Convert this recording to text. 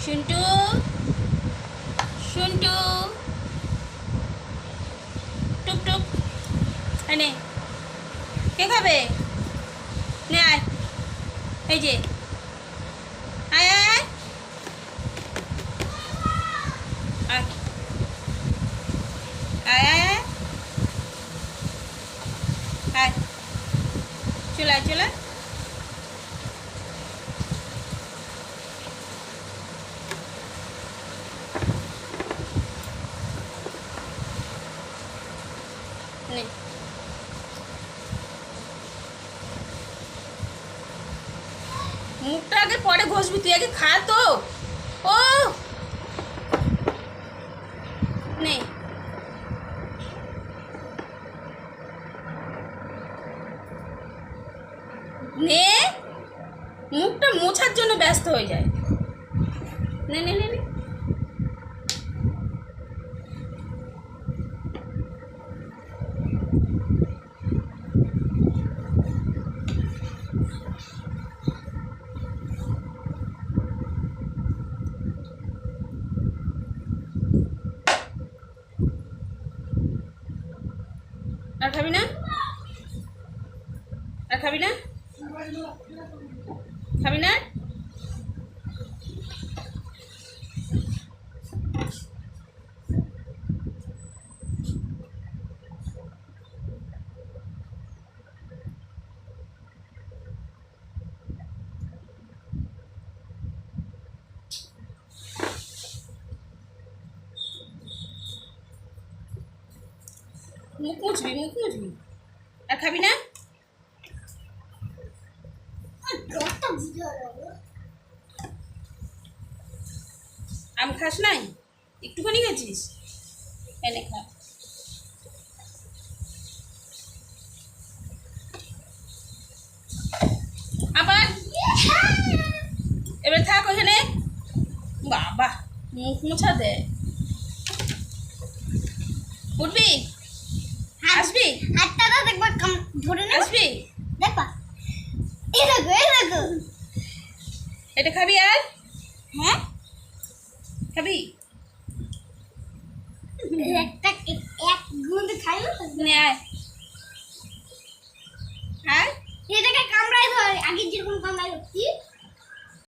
শুন্টু শুন্টু টুক টুক নে কে খাবে নে আয় এই যে আয় আয় আয় আয় আয় আয় আয় চলে আয় চলে নে মুখটা আগে পরে ঘষবি তুই আগে খা তো ও নে নে মুখটা মোছার জন্য ব্যস্ত হয়ে যায় নে নে নে নে আর খাবি না আর খাবি না খাবি না মুখ মুছবি আর খাবি না আম খাস নাই একটুখানি গেছিস এনে খা আবার এবার থাক ওখানে বাবা মুখ মোছা দে উঠবি আসবি হাতটা দেখবা ধরে না আসবি দেখবা এই দেখো এটা খাবি আর হ্যাঁ খাবি একটা এক গুঁদ খাইলো নে আয় আয় এটাকে কামড়াই ধরে আগে যেরকম কামড়াই কি